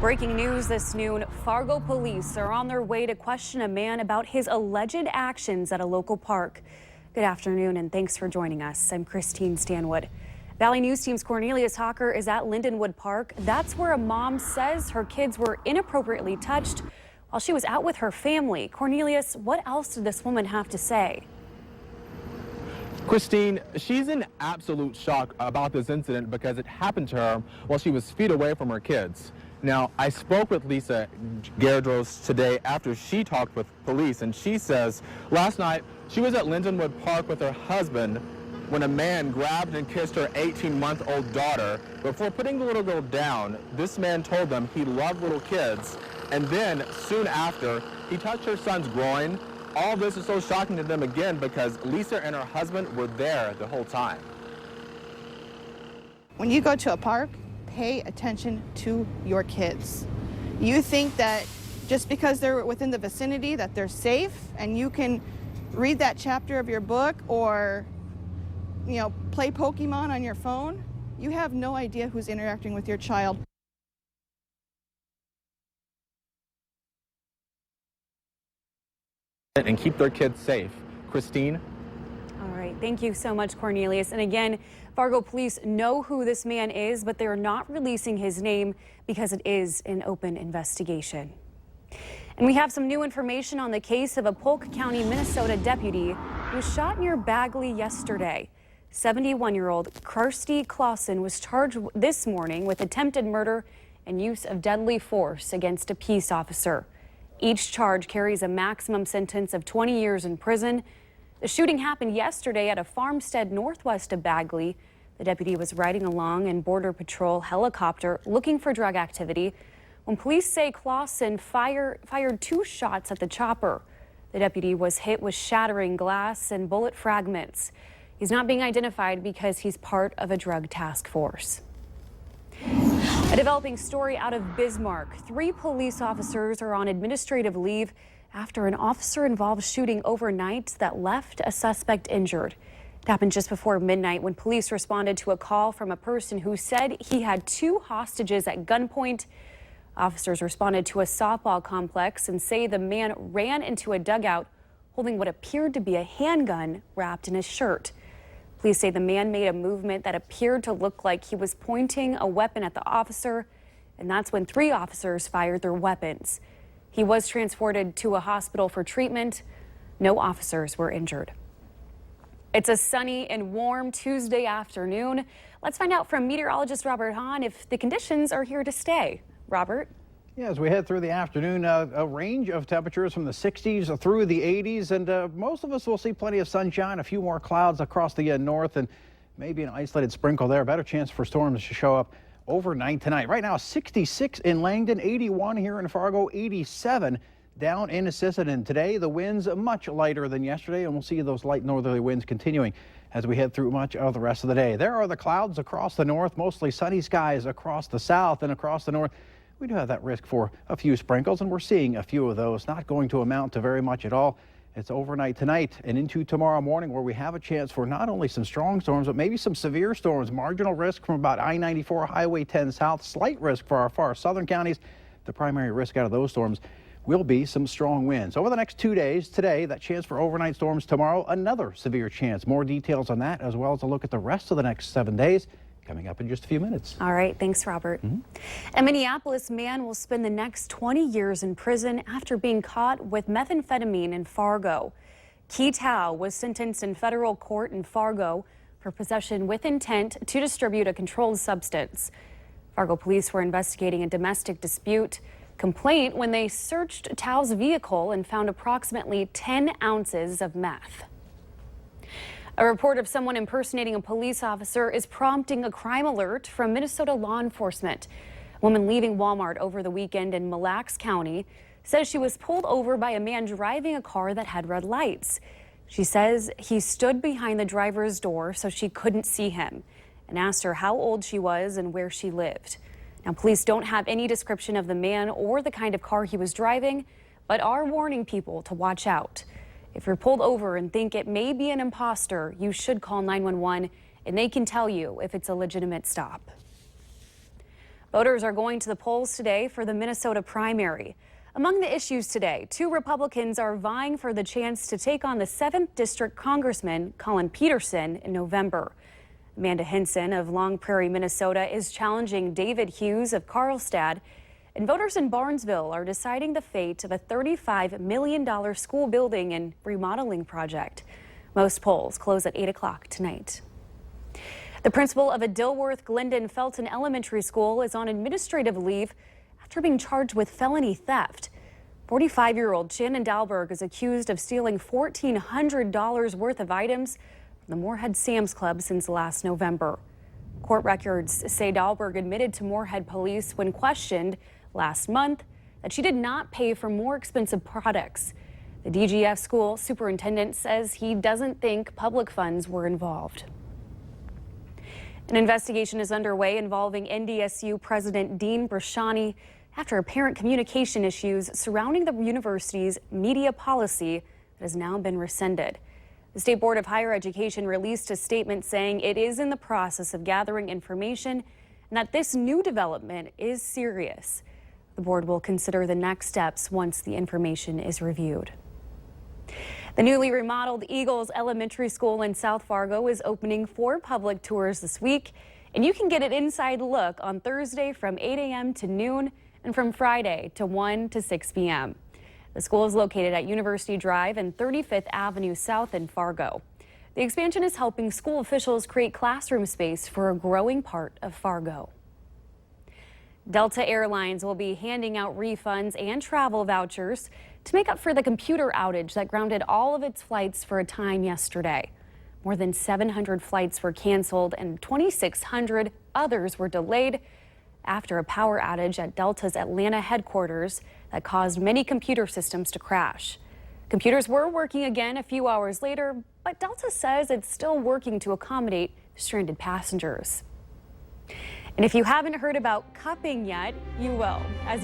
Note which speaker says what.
Speaker 1: Breaking news this noon, Fargo police are on their way to question a man about his alleged actions at a local park. Good afternoon and thanks for joining us. I'm Christine Stanwood. Valley News Team's Cornelius Hawker is at Lindenwood Park. That's where a mom says her kids were inappropriately touched while she was out with her family. Cornelius, what else did this woman have to say?
Speaker 2: Christine, she's in absolute shock about this incident because it happened to her while she was feet away from her kids. Now, I spoke with Lisa Gerdros today after she talked with police, and she says last night she was at Lindenwood Park with her husband when a man grabbed and kissed her 18-month-old daughter. Before putting the little girl down, this man told them he loved little kids, and then soon after, he touched her son's groin. All this is so shocking to them again because Lisa and her husband were there the whole time.
Speaker 3: When you go to a park, pay attention to your kids. You think that just because they're within the vicinity that they're safe and you can read that chapter of your book or, play Pokemon on your phone, you have no idea who's interacting with your child.
Speaker 2: And keep their kids safe. Christine?
Speaker 1: All right, thank you so much, Cornelius. And again, Fargo police know who this man is, but they're not releasing his name because it is an open investigation. And we have some new information on the case of a Polk County, Minnesota deputy who was shot near Bagley yesterday. 71-year-old Kirsty Clausen was charged this morning with attempted murder and use of deadly force against a peace officer. Each charge carries a maximum sentence of 20 years in prison. The shooting happened yesterday at a farmstead northwest of Bagley. The deputy was riding along in Border Patrol helicopter looking for drug activity when police say Clausen fired 2 shots at the chopper. The deputy was hit with shattering glass and bullet fragments. He's not being identified because he's part of a drug task force. A developing story out of Bismarck. 3 police officers are on administrative leave after an officer-involved shooting overnight that left a suspect injured. It happened just before midnight when police responded to a call from a person who said he had 2 hostages at gunpoint. Officers responded to a softball complex and say the man ran into a dugout holding what appeared to be a handgun wrapped in his shirt. Police say the man made a movement that appeared to look like he was pointing a weapon at the officer, and that's when 3 officers fired their weapons. He was transported to a hospital for treatment. No officers were injured. It's a sunny and warm Tuesday afternoon. Let's find out from meteorologist Robert Hahn if the conditions are here to stay. Robert?
Speaker 4: Yeah, as we head through the afternoon, a range of temperatures from the 60s through the 80s, and most of us will see plenty of sunshine, a few more clouds across the north, and maybe an isolated sprinkle there. Better chance for storms to show up overnight tonight. Right now, 66 in Langdon, 81 here in Fargo, 87 down in Sisseton. Today, the winds much lighter than yesterday, and we'll see those light northerly winds continuing as we head through much of the rest of the day. There are the clouds across the north, mostly sunny skies across the south and across the north. We do have that risk for a few sprinkles, and we're seeing a few of those, not going to amount to very much at all. It's overnight tonight and into tomorrow morning where we have a chance for not only some strong storms, but maybe some severe storms. Marginal risk from about I-94, Highway 10 south, slight risk for our far southern counties. The primary risk out of those storms will be some strong winds. Over the next 2 days, today, that chance for overnight storms. Tomorrow, another severe chance. More details on that, as well as a look at the rest of the next 7 days. Coming up in just a few minutes.
Speaker 1: All right, thanks, Robert. A Minneapolis man will spend the next 20 years in prison after being caught with methamphetamine in Fargo. Key Tao was sentenced in federal court in Fargo for possession with intent to distribute a controlled substance. Fargo police were investigating a domestic dispute complaint when they searched Tao's vehicle and found approximately 10 ounces of meth. A report of someone impersonating a police officer is prompting a crime alert from Minnesota law enforcement. A woman leaving Walmart over the weekend in Mille Lacs County says she was pulled over by a man driving a car that had red lights. She says he stood behind the driver's door so she couldn't see him and asked her how old she was and where she lived. Now, police don't have any description of the man or the kind of car he was driving, but are warning people to watch out. If you're pulled over and think it may be an imposter, you should call 911 and they can tell you if it's a legitimate stop. Voters are going to the polls today for the Minnesota primary. Among the issues today, 2 Republicans are vying for the chance to take on the 7th District Congressman Colin Peterson in November. Amanda Hinson of Long Prairie, Minnesota, is challenging David Hughes of Carlstad. And voters in Barnesville are deciding the fate of a $35 million school building and remodeling project. Most polls close at 8 o'clock tonight. The principal of a Dilworth Glendon Felton Elementary School is on administrative leave after being charged with felony theft. 45-year-old Shannon Dahlberg is accused of stealing $1,400 worth of items from the Moorhead Sam's Club since last November. Court records say Dahlberg admitted to Moorhead police when questioned last month that she did not pay for more expensive products. The DGF school superintendent says he doesn't think public funds were involved. An investigation is underway involving NDSU President Dean Brashani after apparent communication issues surrounding the university's media policy that has now been rescinded. The State Board of Higher Education released a statement saying it is in the process of gathering information and that this new development is serious. The board will consider the next steps once the information is reviewed. The newly remodeled Eagles Elementary School in South Fargo is opening for public tours this week, and you can get an inside look on Thursday from 8 a.m. to noon and from Friday to 1 to 6 p.m. The school is located at University Drive and 35th Avenue South in Fargo. The expansion is helping school officials create classroom space for a growing part of Fargo. Delta Airlines will be handing out refunds and travel vouchers to make up for the computer outage that grounded all of its flights for a time yesterday. More than 700 flights were canceled and 2,600 others were delayed after a power outage at Delta's Atlanta headquarters that caused many computer systems to crash. Computers were working again a few hours later, but Delta says it's still working to accommodate stranded passengers. And if you haven't heard about cupping yet, you will. As